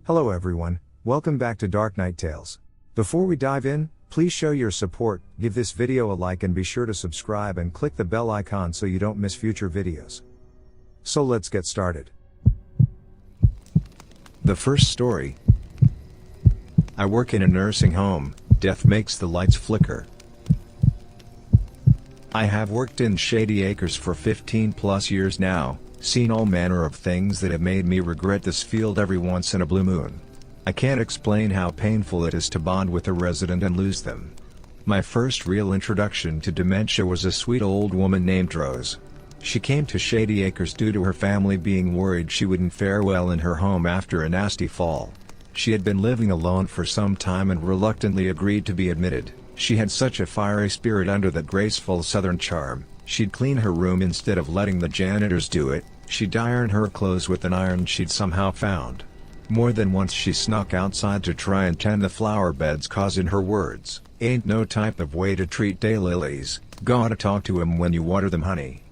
Hello everyone, welcome back to Dark Knight Tales. Before we dive in, please show your support, give this video a like and be sure to subscribe and click the bell icon so you don't miss future videos. So let's get started. The first story. I work in a nursing home, death makes the lights flicker. I have worked in Shady Acres for 15 plus years now, seen all manner of things that have made me regret this field every once in a blue moon. I can't explain how painful it is to bond with a resident and lose them. My first real introduction to dementia was a sweet old woman named Rose. She came to Shady Acres due to her family being worried she wouldn't fare well in her home after a nasty fall. She had been living alone for some time and reluctantly agreed to be admitted. She had such a fiery spirit under that graceful southern charm. She'd clean her room instead of letting the janitors do it, she'd iron her clothes with an iron she'd somehow found. More than once she snuck outside to try and tend the flower beds, 'cause in her words, "Ain't no type of way to treat daylilies, gotta talk to 'em when you water them, honey."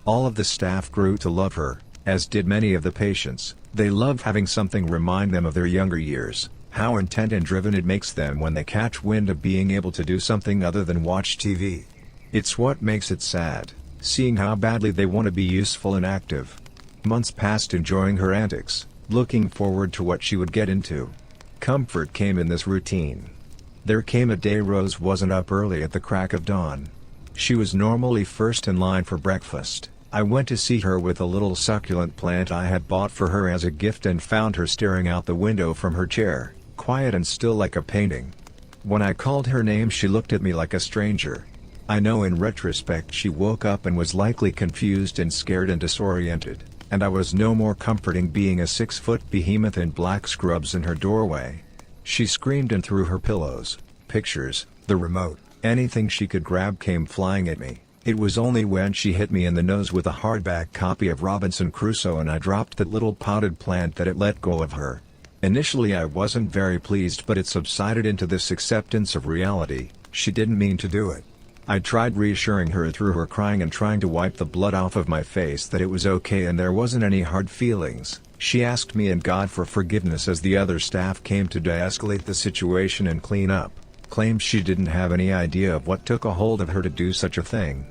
All of the staff grew to love her, as did many of the patients. They love having something remind them of their younger years, how intent and driven it makes them when they catch wind of being able to do something other than watch TV. It's what makes it sad, seeing how badly they want to be useful and active. Months passed enjoying her antics, looking forward to what she would get into. Comfort came in this routine. There came a day Rose wasn't up early at the crack of dawn. She was normally first in line for breakfast. I went to see her with a little succulent plant I had bought for her as a gift and found her staring out the window from her chair, quiet and still like a painting. When I called her name she looked at me like a stranger. I know in retrospect she woke up and was likely confused and scared and disoriented, and I was no more comforting being a 6-foot behemoth in black scrubs in her doorway. She screamed and threw her pillows, pictures, the remote, anything she could grab came flying at me. It was only when she hit me in the nose with a hardback copy of Robinson Crusoe and I dropped that little potted plant that it let go of her. Initially I wasn't very pleased, but it subsided into this acceptance of reality. She didn't mean to do it. I tried reassuring her through her crying and trying to wipe the blood off of my face that it was okay and there wasn't any hard feelings. She asked me and God for forgiveness as the other staff came to de-escalate the situation and clean up, claimed she didn't have any idea of what took a hold of her to do such a thing.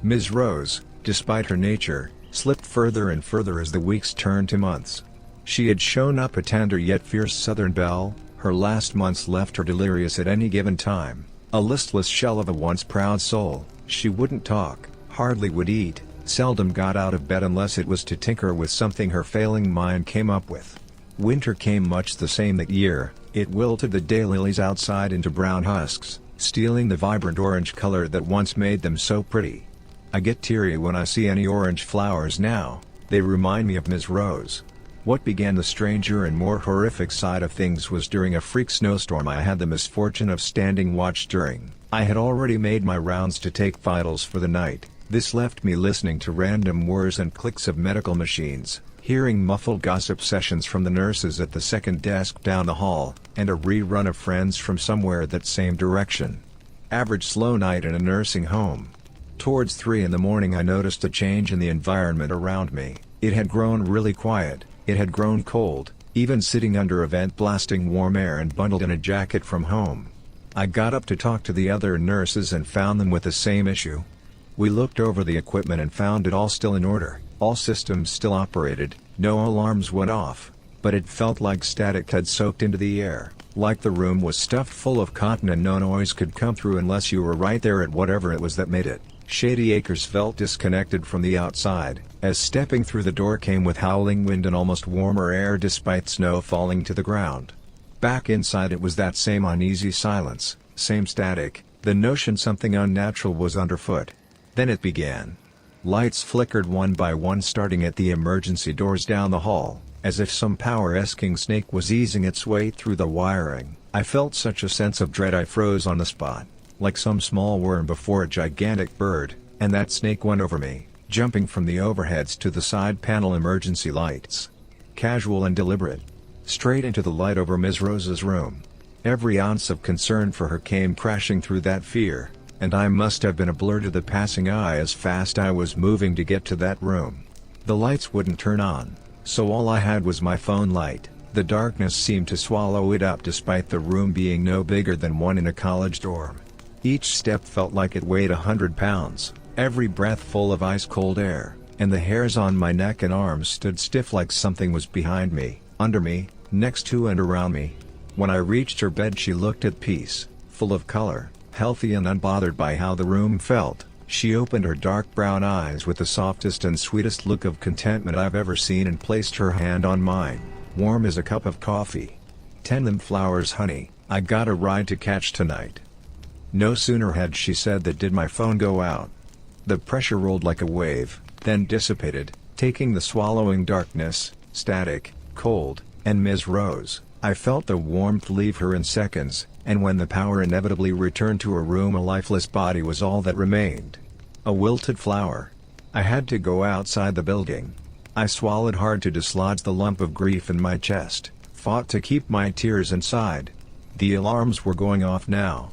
Ms. Rose, despite her nature, slipped further and further as the weeks turned to months. She had shown up a tender yet fierce Southern belle. Her last months left her delirious at any given time. A listless shell of a once proud soul. She wouldn't talk, hardly would eat, seldom got out of bed unless it was to tinker with something her failing mind came up with. Winter came much the same that year. It wilted the daylilies outside into brown husks, stealing the vibrant orange color that once made them so pretty. I get teary when I see any orange flowers now. They remind me of Ms. Rose. What began the stranger and more horrific side of things was during a freak snowstorm I had the misfortune of standing watch during. I had already made my rounds to take vitals for the night. This left me listening to random whirs and clicks of medical machines, hearing muffled gossip sessions from the nurses at the second desk down the hall, and a rerun of Friends from somewhere that same direction. Average slow night in a nursing home. Towards 3 in the morning I noticed a change in the environment around me. It had grown really quiet. It had grown cold, even sitting under a vent blasting warm air and bundled in a jacket from home. I got up to talk to the other nurses and found them with the same issue. We looked over the equipment and found it all still in order, all systems still operated, no alarms went off, but it felt like static had soaked into the air, like the room was stuffed full of cotton and no noise could come through unless you were right there at whatever it was that made it. Shady Acres felt disconnected from the outside, as stepping through the door came with howling wind and almost warmer air despite snow falling to the ground. Back inside it was that same uneasy silence, same static, the notion something unnatural was underfoot. Then it began. Lights flickered one by one starting at the emergency doors down the hall, as if some power-esking snake was easing its way through the wiring. I felt such a sense of dread I froze on the spot, like some small worm before a gigantic bird, and that snake went over me, jumping from the overheads to the side panel emergency lights. Casual and deliberate. Straight into the light over Ms. Rose's room. Every ounce of concern for her came crashing through that fear, and I must have been a blur to the passing eye as fast I was moving to get to that room. The lights wouldn't turn on, so all I had was my phone light. The darkness seemed to swallow it up despite the room being no bigger than one in a college dorm. Each step felt like it weighed 100 pounds, every breath full of ice-cold air, and the hairs on my neck and arms stood stiff like something was behind me, under me, next to and around me. When I reached her bed she looked at peace, full of color, healthy and unbothered by how the room felt. She opened her dark brown eyes with the softest and sweetest look of contentment I've ever seen and placed her hand on mine, warm as a cup of coffee. "Tend them flowers, honey, I got a ride to catch tonight." No sooner had she said that did my phone go out. The pressure rolled like a wave, then dissipated, taking the swallowing darkness, static, cold, and Ms. Rose. I felt the warmth leave her in seconds, and when the power inevitably returned to her room, a lifeless body was all that remained. A wilted flower. I had to go outside the building. I swallowed hard to dislodge the lump of grief in my chest, fought to keep my tears inside. The alarms were going off now.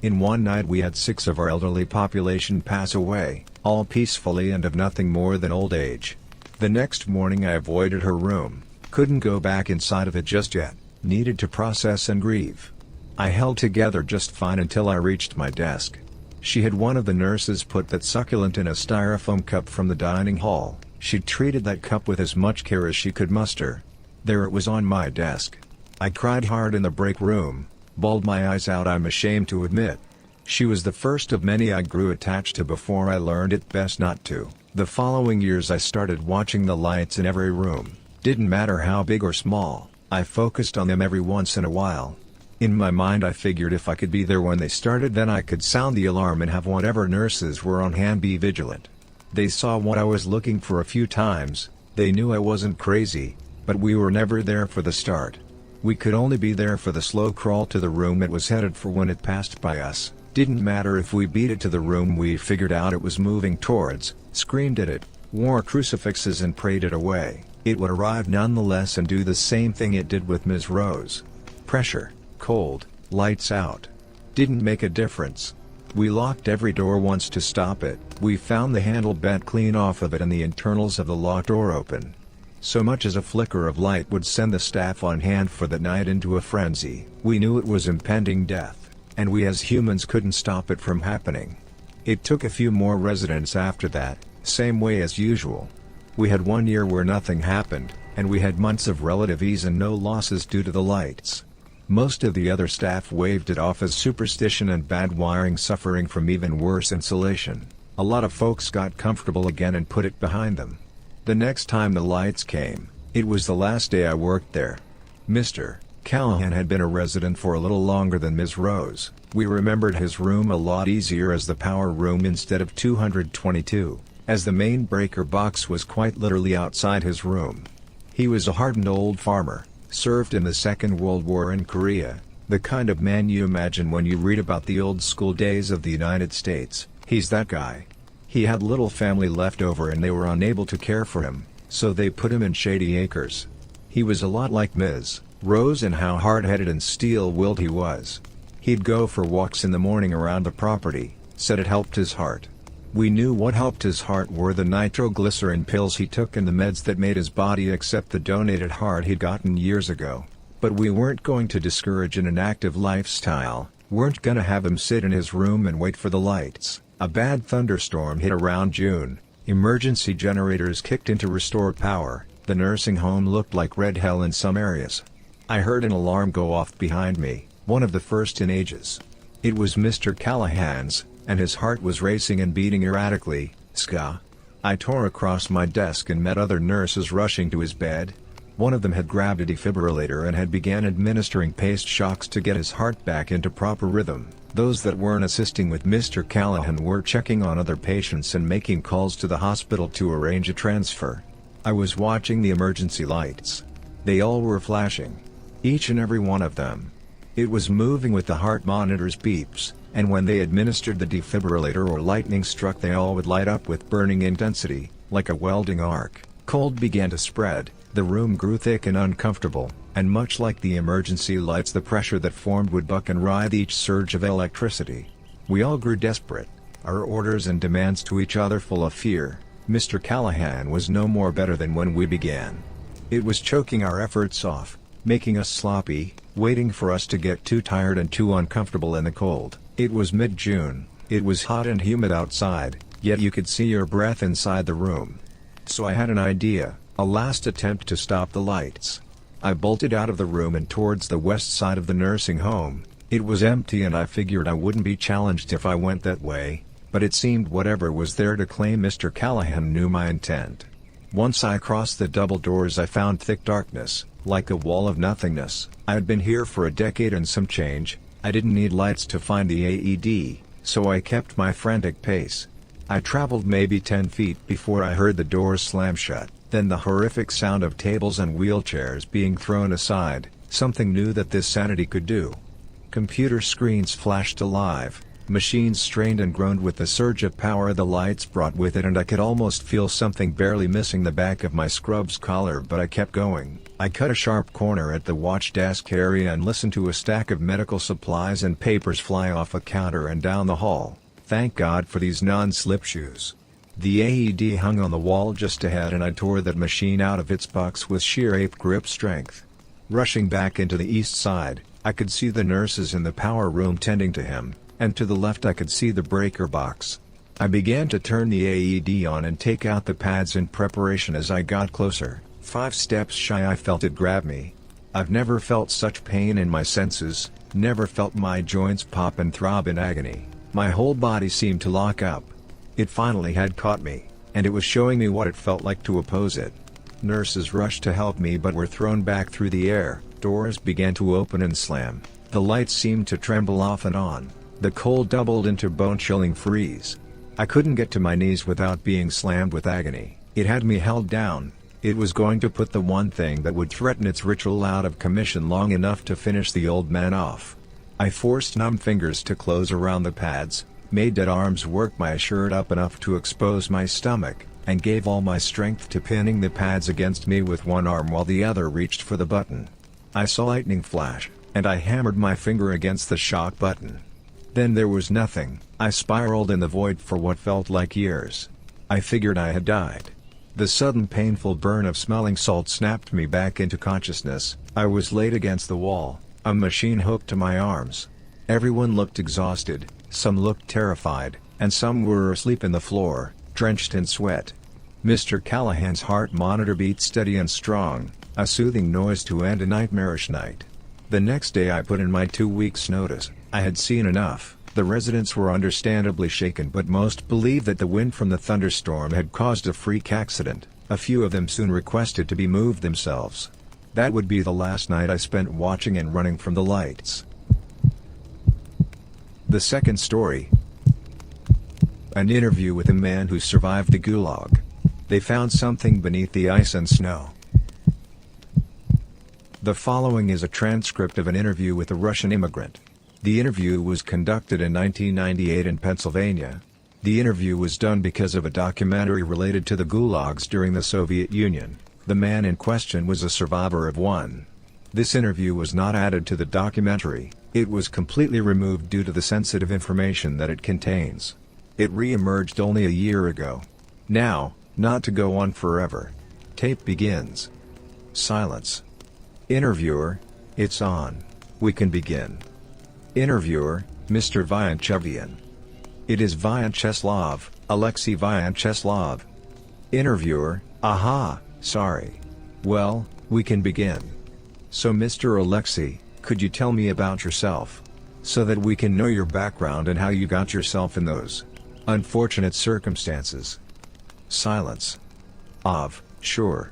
In one night we had 6 of our elderly population pass away, all peacefully and of nothing more than old age. The next morning I avoided her room, couldn't go back inside of it just yet, needed to process and grieve. I held together just fine until I reached my desk. She had one of the nurses put that succulent in a styrofoam cup from the dining hall. She'd treated that cup with as much care as she could muster. There it was on my desk. I cried hard in the break room, bawled my eyes out, I'm ashamed to admit. She was the first of many I grew attached to before I learned it best not to. The following years I started watching the lights in every room. Didn't matter how big or small, I focused on them every once in a while. In my mind I figured if I could be there when they started, then I could sound the alarm and have whatever nurses were on hand be vigilant. They saw what I was looking for a few times, they knew I wasn't crazy, but we were never there for the start. We could only be there for the slow crawl to the room it was headed for when it passed by us. Didn't matter if we beat it to the room we figured out it was moving towards, screamed at it, wore crucifixes and prayed it away. It would arrive nonetheless and do the same thing it did with Ms. Rose. Pressure, cold, lights out. Didn't make a difference. We locked every door once to stop it. We found the handle bent clean off of it and the internals of the locked door open. So much as a flicker of light would send the staff on hand for the night into a frenzy. We knew it was impending death, and we as humans couldn't stop it from happening. It took a few more residents after that, same way as usual. We had 1 year where nothing happened, and we had months of relative ease and no losses due to the lights. Most of the other staff waved it off as superstition and bad wiring suffering from even worse insulation. A lot of folks got comfortable again and put it behind them. The next time the lights came, it was the last day I worked there. Mr. Callahan had been a resident for a little longer than Ms. Rose. We remembered his room a lot easier as the power room instead of 222, as the main breaker box was quite literally outside his room. He was a hardened old farmer, served in the Second World War in Korea, the kind of man you imagine when you read about the old school days of the United States. He's that guy. He had little family left over and they were unable to care for him, so they put him in Shady Acres. He was a lot like Ms. Rose in how hard-headed and steel-willed he was. He'd go for walks in the morning around the property, said it helped his heart. We knew what helped his heart were the nitroglycerin pills he took and the meds that made his body accept the donated heart he'd gotten years ago. But we weren't going to discourage an inactive lifestyle, weren't gonna have him sit in his room and wait for the lights. A bad thunderstorm hit around June, emergency generators kicked in to restore power, the nursing home looked like red hell in some areas. I heard an alarm go off behind me, one of the first in ages. It was Mr. Callahan's, and his heart was racing and beating erratically. Ska. I tore across my desk and met other nurses rushing to his bed. One of them had grabbed a defibrillator and had began administering paced shocks to get his heart back into proper rhythm. Those that weren't assisting with Mr. Callahan were checking on other patients and making calls to the hospital to arrange a transfer. I was watching the emergency lights. They all were flashing. Each and every one of them. It was moving with the heart monitor's beeps, and when they administered the defibrillator or lightning struck they all would light up with burning intensity, like a welding arc. Cold began to spread, the room grew thick and uncomfortable, and much like the emergency lights the pressure that formed would buck and writhe each surge of electricity. We all grew desperate, our orders and demands to each other full of fear. Mr. Callahan was no more better than when we began. It was choking our efforts off. making us sloppy, waiting for us to get too tired and too uncomfortable in the cold. It was mid-June, it was hot and humid outside, yet you could see your breath inside the room. So I had an idea, a last attempt to stop the lights. I bolted out of the room and towards the west side of the nursing home. It was empty and I figured I wouldn't be challenged if I went that way, but it seemed whatever was there to claim Mr. Callahan knew my intent. Once I crossed the double doors I found thick darkness, like a wall of nothingness. I had been here for a decade and some change, I didn't need lights to find the AED, so I kept my frantic pace. I traveled maybe 10 feet before I heard the doors slam shut, then the horrific sound of tables and wheelchairs being thrown aside, something new that this sanity could do. Computer screens flashed alive, machines strained and groaned with the surge of power the lights brought with it, and I could almost feel something barely missing the back of my scrub's collar, but I kept going. I cut a sharp corner at the watch desk area and listened to a stack of medical supplies and papers fly off a counter and down the hall. Thank God for these non-slip shoes. The AED hung on the wall just ahead and I tore that machine out of its box with sheer ape grip strength. Rushing back into the east side, I could see the nurses in the power room tending to him, and to the left I could see the breaker box. I began to turn the AED on and take out the pads in preparation. As I got closer, 5 steps shy, I felt it grab me. I've never felt such pain in my senses, never felt my joints pop and throb in agony. My whole body seemed to lock up. It finally had caught me, and it was showing me what it felt like to oppose it. Nurses rushed to help me but were thrown back through the air. Doors began to open and slam. The lights seemed to tremble off and on. The cold doubled into bone-chilling freeze. I couldn't get to my knees without being slammed with agony. It had me held down. It was going to put the one thing that would threaten its ritual out of commission long enough to finish the old man off. I forced numb fingers to close around the pads, made dead arms work my shirt up enough to expose my stomach, and gave all my strength to pinning the pads against me with one arm while the other reached for the button. I saw lightning flash, and I hammered my finger against the shock button. Then there was nothing. I spiraled in the void for what felt like years. I figured I had died. The sudden painful burn of smelling salt snapped me back into consciousness. I was laid against the wall, a machine hooked to my arms. Everyone looked exhausted, some looked terrified, and some were asleep in the floor, drenched in sweat. Mr. Callahan's heart monitor beat steady and strong, a soothing noise to end a nightmarish night. The next day I put in my 2 weeks' notice. I had seen enough. The residents were understandably shaken, but most believed that the wind from the thunderstorm had caused a freak accident. A few of them soon requested to be moved themselves. That would be the last night I spent watching and running from the lights. The second story. An interview with a man who survived the Gulag. They found something beneath the ice and snow. The following is a transcript of an interview with a Russian immigrant. The interview was conducted in 1998 in Pennsylvania. The interview was done because of a documentary related to the gulags during the Soviet Union. The man in question was a survivor of one. This interview was not added to the documentary. It was completely removed due to the sensitive information that it contains. It re-emerged only a year ago. Now, not to go on forever. Tape begins. Silence. Interviewer: it's on. We can begin. Interviewer: Mr. Vyanchevian. It is Vyancheslav, Alexei Vyancheslav. Interviewer: aha, sorry. Well, we can begin. So Mr. Alexei, could you tell me about yourself? So that we can know your background and how you got yourself in those unfortunate circumstances. Silence. Sure.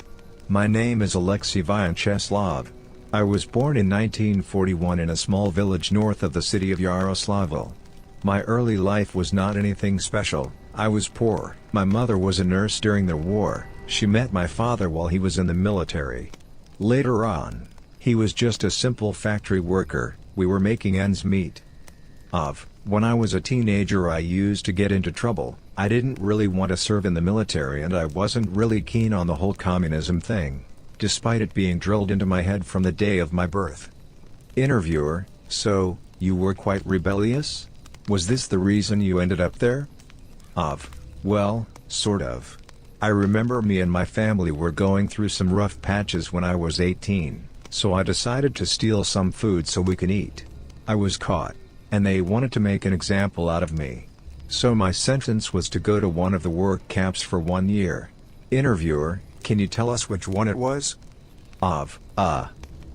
My name is Alexei Vyancheslav. I was born in 1941 in a small village north of the city of Yaroslavl. My early life was not anything special. I was poor. My mother was a nurse during the war. She met my father while he was in the military. Later on, he was just a simple factory worker. We were making ends meet. When I was a teenager I used to get into trouble. I didn't really want to serve in the military and I wasn't really keen on the whole communism thing, despite it being drilled into my head from the day of my birth. Interviewer: so, you were quite rebellious? Was this the reason you ended up there? Well, sort of. I remember me and my family were going through some rough patches when I was 18. So I decided to steal some food so we can eat. I was caught, and they wanted to make an example out of me. So my sentence was to go to one of the work camps for 1 year. Interviewer: can you tell us which one it was?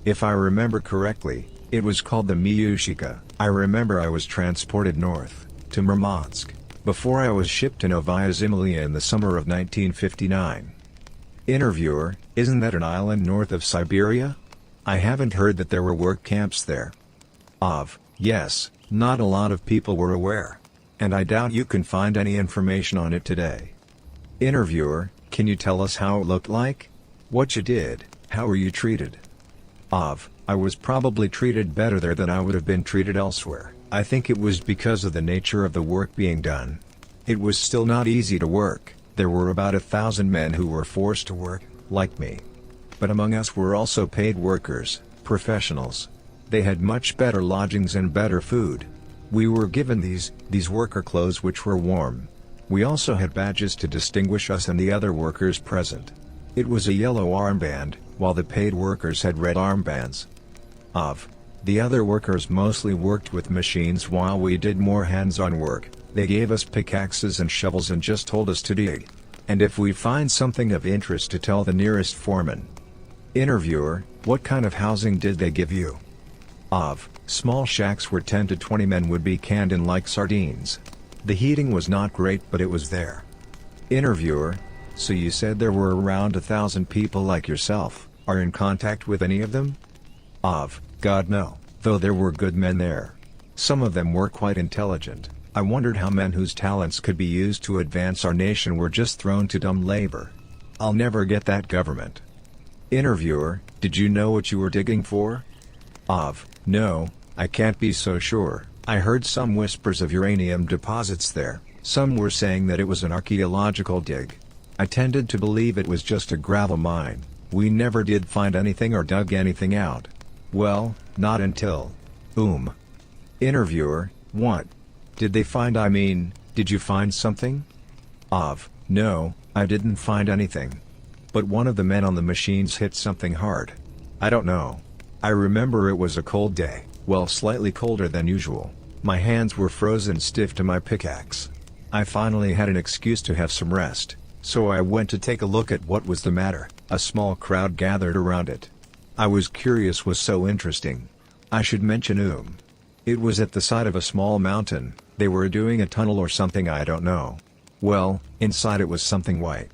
If I remember correctly, it was called the Miyushika. I remember I was transported north, to Murmansk, before I was shipped to Novaya Zemlya in the summer of 1959. Interviewer: isn't that an island north of Siberia? I haven't heard that there were work camps there. Yes, not a lot of people were aware. And I doubt you can find any information on it today. Interviewer: can you tell us how it looked like? What you did, how were you treated? I was probably treated better there than I would have been treated elsewhere. I think it was because of the nature of the work being done. It was still not easy to work. There were about 1,000 men who were forced to work, like me. But among us were also paid workers, professionals. They had much better lodgings and better food. We were given these worker clothes which were warm. We also had badges to distinguish us and the other workers present. It was a yellow armband, while the paid workers had red armbands. The other workers mostly worked with machines while we did more hands-on work. They gave us pickaxes and shovels and just told us to dig. And if we find something of interest to tell the nearest foreman. Interviewer: what kind of housing did they give you? Small shacks where 10 to 20 men would be canned in like sardines. The heating was not great, but it was there. Interviewer: so you said there were around 1,000 people like yourself. Are in contact with any of them? God no, though there were good men there. Some of them were quite intelligent. I wondered how men whose talents could be used to advance our nation were just thrown to dumb labor. I'll never get that government. Interviewer: did you know what you were digging for? No, I can't be so sure. I heard some whispers of uranium deposits there. Some were saying that it was an archaeological dig. I tended to believe it was just a gravel mine. We never did find anything or dug anything out. Well, not until... Interviewer: what did they find? I mean, did you find something? No, I didn't find anything. But one of the men on the machines hit something hard. I don't know. I remember it was a cold day, well, slightly colder than usual. My hands were frozen stiff to my pickaxe. I finally had an excuse to have some rest, so I went to take a look at what was the matter. A small crowd gathered around it. I was curious, was so interesting. I should mention it was at the side of a small mountain. They were doing a tunnel or something, I don't know. Well, inside it was something white.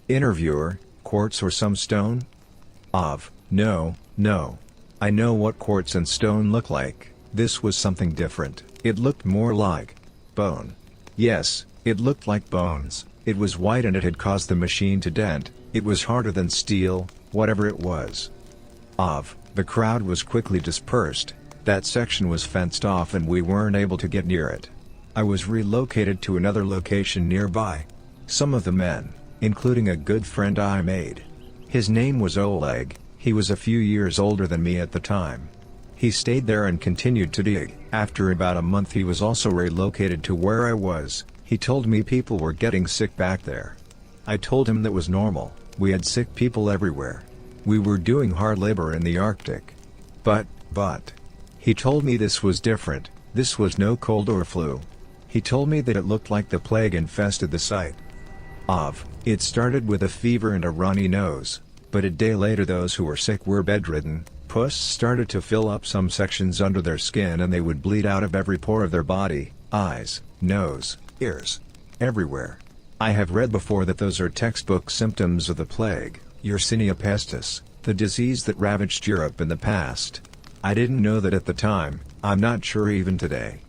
Interviewer: quartz or some stone? No. I know what quartz and stone look like. This was something different. It looked more like bone. Yes, it looked like bones. It was white and it had caused the machine to dent. It was harder than steel, whatever it was. The crowd was quickly dispersed. That section was fenced off and we weren't able to get near it. I was relocated to another location nearby. Some of the men, including a good friend I made. His name was Oleg. He was a few years older than me at the time. He stayed there and continued to dig. After about a month he was also relocated to where I was. He told me people were getting sick back there. I told him that was normal. We had sick people everywhere. We were doing hard labor in the Arctic. But, he told me this was different. This was no cold or flu. He told me that it looked like the plague infested the site. It started with a fever and a runny nose, but a day later those who were sick were bedridden. Pus started to fill up some sections under their skin and they would bleed out of every pore of their body, eyes, nose, ears, everywhere. I have read before that those are textbook symptoms of the plague, Yersinia pestis, the disease that ravaged Europe in the past. I didn't know that at the time. I'm not sure even today.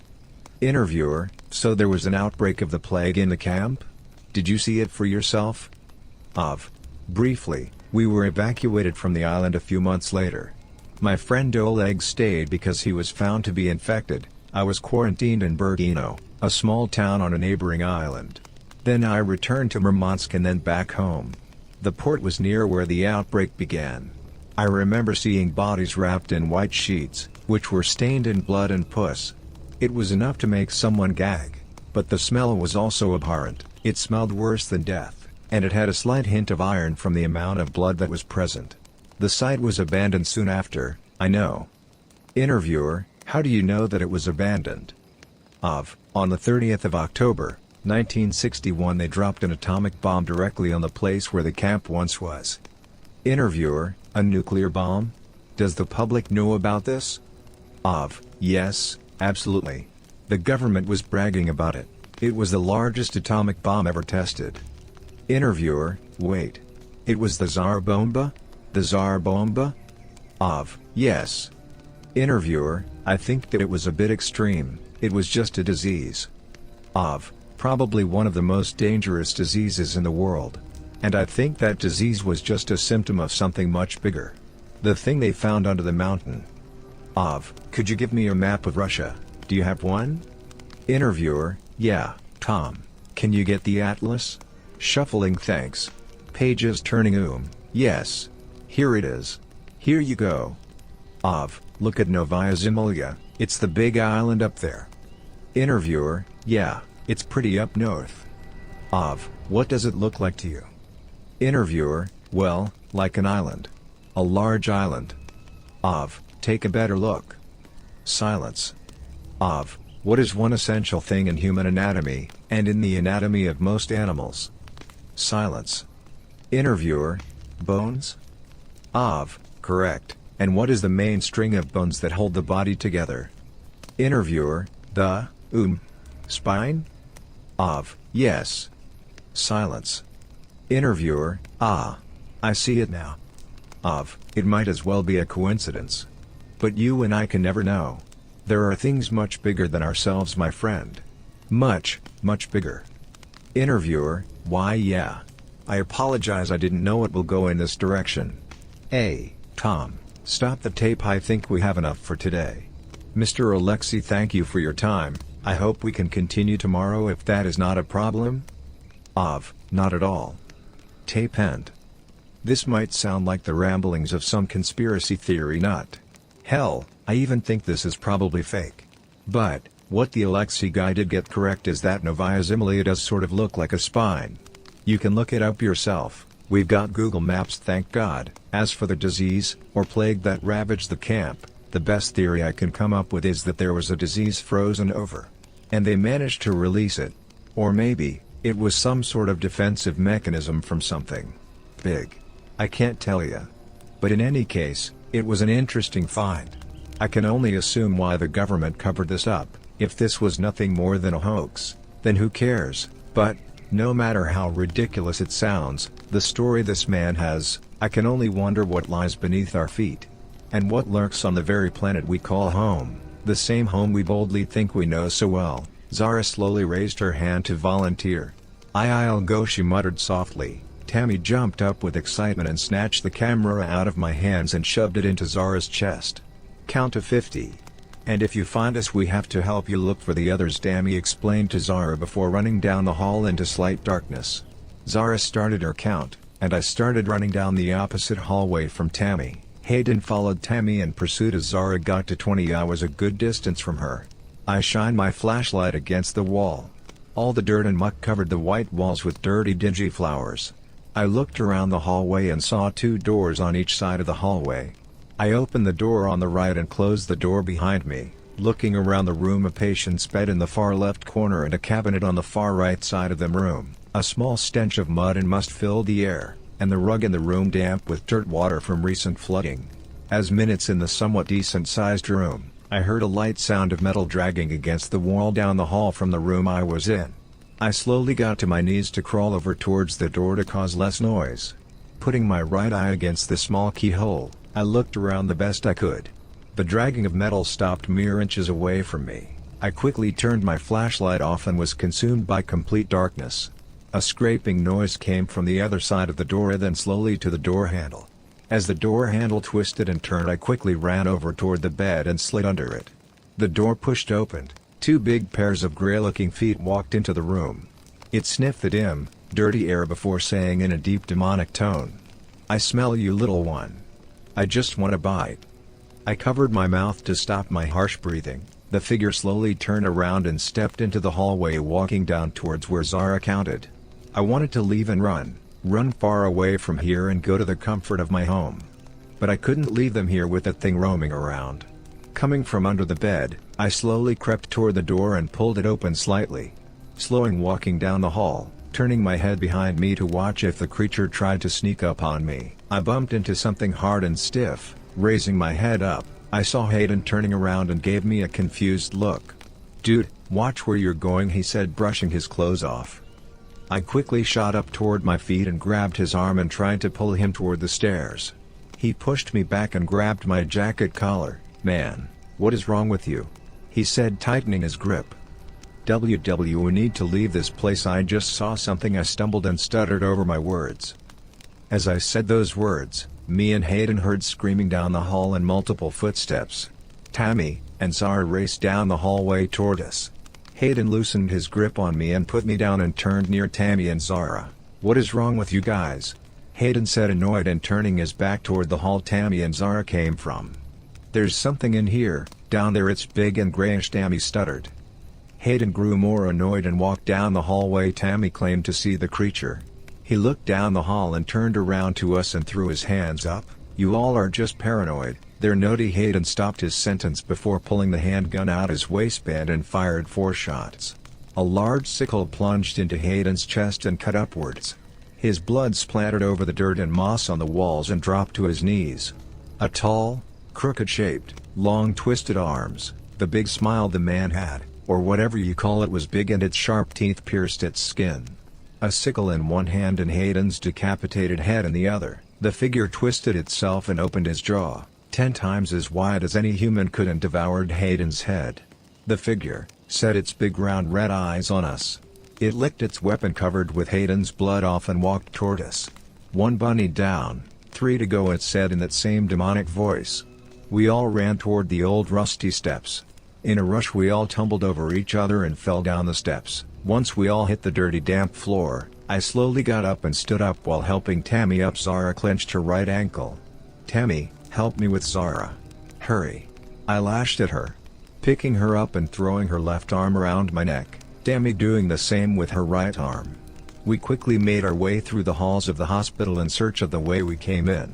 Interviewer: so there was an outbreak of the plague in the camp? Did you see it for yourself? Briefly, we were evacuated from the island a few months later. My friend Oleg stayed because he was found to be infected. I was quarantined in Bergino, a small town on a neighboring island. Then I returned to Murmansk and then back home. The port was near where the outbreak began. I remember seeing bodies wrapped in white sheets, which were stained in blood and pus. It was enough to make someone gag. But the smell was also abhorrent. It smelled worse than death, and it had a slight hint of iron from the amount of blood that was present. The site was abandoned soon after, I know. Interviewer, how do you know that it was abandoned? On the 30th of October, 1961 they dropped an atomic bomb directly on the place where the camp once was. Interviewer, a nuclear bomb? Does the public know about this? Yes, absolutely. The government was bragging about it. It was the largest atomic bomb ever tested. Interviewer, wait. It was the Tsar Bomba? The Tsar Bomba? Yes. Interviewer, I think that it was a bit extreme, it was just a disease. Probably one of the most dangerous diseases in the world. And I think that disease was just a symptom of something much bigger. The thing they found under the mountain. Could you give me a map of Russia? Do you have one? Interviewer, yeah, Tom. Can you get the atlas? Shuffling thanks. Pages turning yes. Here it is. Here you go. Look at Novaya Zemlya, it's the big island up there. Interviewer, yeah, it's pretty up north. What does it look like to you? Interviewer, well, like an island. A large island. Take a better look. Silence. What is one essential thing in human anatomy, and in the anatomy of most animals? Silence. Interviewer, bones? Correct. And what is the main string of bones that hold the body together? Interviewer, the spine? Yes. Silence. Interviewer, I see it now. It might as well be a coincidence. But you and I can never know. There are things much bigger than ourselves, my friend. Much, much bigger. Interviewer, why yeah. I apologize, I didn't know it will go in this direction. Hey, Tom, stop the tape, I think we have enough for today. Mr. Alexei, thank you for your time, I hope we can continue tomorrow if that is not a problem? Not at all. Tape end. This might sound like the ramblings of some conspiracy theory nut. Hell, I even think this is probably fake. But, what the Alexei guy did get correct is that Novaya Zemlya does sort of look like a spine. You can look it up yourself, we've got Google Maps, thank God. As for the disease, or plague that ravaged the camp, the best theory I can come up with is that there was a disease frozen over. And they managed to release it. Or maybe, it was some sort of defensive mechanism from something big. I can't tell ya. But in any case, it was an interesting find. I can only assume why the government covered this up. If this was nothing more than a hoax, then who cares? But, no matter how ridiculous it sounds, the story this man has, I can only wonder what lies beneath our feet. And what lurks on the very planet we call home, the same home we boldly think we know so well. Zara slowly raised her hand to volunteer. I'll go, she muttered softly. Tammy jumped up with excitement and snatched the camera out of my hands and shoved it into Zara's chest. Count to 50. And if you find us, we have to help you look for the others, Tammy explained to Zara before running down the hall into slight darkness. Zara started her count, and I started running down the opposite hallway from Tammy. Hayden followed Tammy in pursuit. As Zara got to 20, I was a good distance from her. I shined my flashlight against the wall. All the dirt and muck covered the white walls with dirty, dingy flowers. I looked around the hallway and saw 2 doors on each side of the hallway. I opened the door on the right and closed the door behind me. Looking around the room, a patient's bed in the far left corner and a cabinet on the far right side of the room. A small stench of mud and must filled the air, and the rug in the room damp with dirt water from recent flooding. As minutes in the somewhat decent-sized room, I heard a light sound of metal dragging against the wall down the hall from the room I was in. I slowly got to my knees to crawl over towards the door to cause less noise. Putting my right eye against the small keyhole, I looked around the best I could. The dragging of metal stopped mere inches away from me. I quickly turned my flashlight off and was consumed by complete darkness. A scraping noise came from the other side of the door, then slowly to the door handle. As the door handle twisted and turned, I quickly ran over toward the bed and slid under it. The door pushed open. 2 big pairs of gray-looking feet walked into the room. It sniffed the dim, dirty air before saying in a deep demonic tone, "I smell you, little one. I just want a bite." I covered my mouth to stop my harsh breathing. The figure slowly turned around and stepped into the hallway, walking down towards where Zara counted. I wanted to leave and run far away from here and go to the comfort of my home. but I couldn't leave them here with that thing roaming around. Coming from under the bed, I slowly crept toward the door and pulled it open slightly. Slowing walking down the hall, turning my head behind me to watch if the creature tried to sneak up on me. I bumped into something hard and stiff. Raising my head up, I saw Hayden turning around and gave me a confused look. "Dude, watch where you're going," he said, brushing his clothes off. I quickly shot up toward my feet and grabbed his arm and tried to pull him toward the stairs. He pushed me back and grabbed my jacket collar. "Man, what is wrong with you?" he said, tightening his grip. "We need to leave this place. I just saw something." I stumbled and stuttered over my words. As I said those words, me and Hayden heard screaming down the hall and multiple footsteps. Tammy and Zara raced down the hallway toward us. Hayden loosened his grip on me and put me down and turned near Tammy and Zara. "What is wrong with you guys?" Hayden said, annoyed and turning his back toward the hall Tammy and Zara came from. "There's something in here, down there. It's big and grayish," Tammy stuttered. Hayden grew more annoyed and walked down the hallway. Tammy claimed to see the creature. He looked down the hall and turned around to us and threw his hands up. "You all are just paranoid. They're naughty." Hayden stopped his sentence before pulling the handgun out his waistband and fired 4 shots. A large sickle plunged into Hayden's chest and cut upwards. His blood splattered over the dirt and moss on the walls and dropped to his knees. A tall, crooked-shaped, long twisted arms, the big smile the man had, or whatever you call it, was big and its sharp teeth pierced its skin. A sickle in one hand and Hayden's decapitated head in the other, the figure twisted itself and opened his jaw, 10 times as wide as any human could, and devoured Hayden's head. The figure set its big round red eyes on us. It licked its weapon covered with Hayden's blood off and walked toward us. "1 bunny down, 3 to go," it said in that same demonic voice. We all ran toward the old rusty steps. In a rush we all tumbled over each other and fell down the steps. Once we all hit the dirty damp floor, I slowly got up and stood up while helping Tammy up. Zara clenched her right ankle. "Tammy, help me with Zara. Hurry." I lashed at her, picking her up and throwing her left arm around my neck, Tammy doing the same with her right arm. We quickly made our way through the halls of the hospital in search of the way we came in.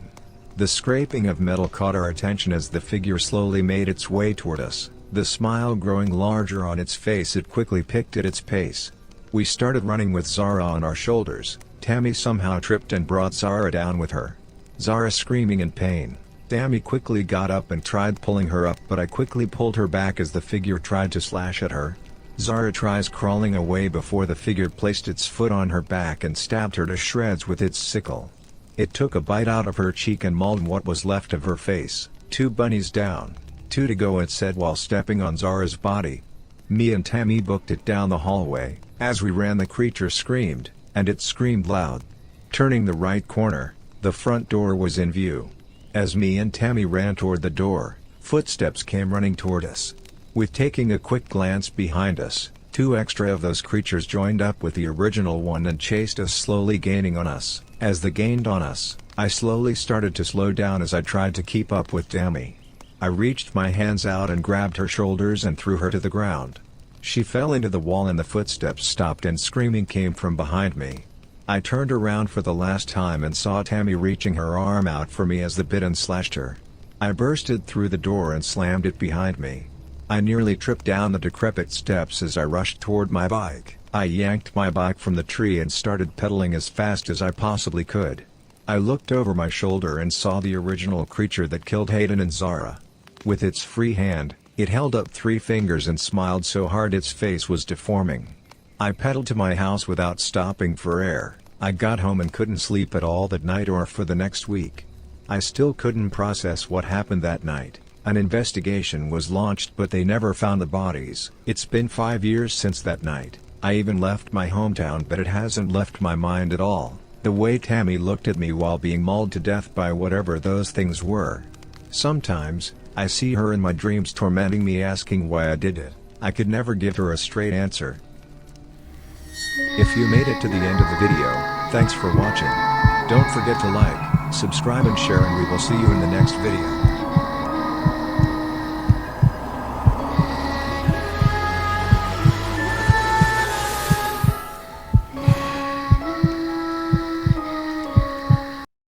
The scraping of metal caught our attention as the figure slowly made its way toward us. The smile growing larger on its face, it quickly picked at its pace. We started running with Zara on our shoulders. Tammy somehow tripped and brought Zara down with her. Zara screaming in pain. Tammy quickly got up and tried pulling her up, but I quickly pulled her back as the figure tried to slash at her. Zara tries crawling away before the figure placed its foot on her back and stabbed her to shreds with its sickle. It took a bite out of her cheek and mauled what was left of her face. "2 bunnies down, 2 to go," it said while stepping on Zara's body. Me and Tammy booked it down the hallway. As we ran, the creature screamed, and it screamed loud. Turning the right corner, the front door was in view. As me and Tammy ran toward the door, footsteps came running toward us. With taking a quick glance behind us, 2 extra of those creatures joined up with the original one and chased us, slowly gaining on us. As they gained on us, I slowly started to slow down as I tried to keep up with Tammy. I reached my hands out and grabbed her shoulders and threw her to the ground. She fell into the wall and the footsteps stopped and screaming came from behind me. I turned around for the last time and saw Tammy reaching her arm out for me as the bit and slashed her. I bursted through the door and slammed it behind me. I nearly tripped down the decrepit steps as I rushed toward my bike. I yanked my bike from the tree and started pedaling as fast as I possibly could. I looked over my shoulder and saw the original creature that killed Hayden and Zara. With its free hand, it held up 3 fingers and smiled so hard its face was deforming. I pedaled to my house without stopping for air. I got home and couldn't sleep at all that night or for the next week. I still couldn't process what happened that night. An investigation was launched, but they never found the bodies. It's been 5 years since that night. I even left my hometown, but it hasn't left my mind at all. The way Tammy looked at me while being mauled to death by whatever those things were. Sometimes, I see her in my dreams tormenting me, asking why I did it. I could never give her a straight answer. If you made it to the end of the video, thanks for watching. Don't forget to like, subscribe and share, and we will see you in the next video.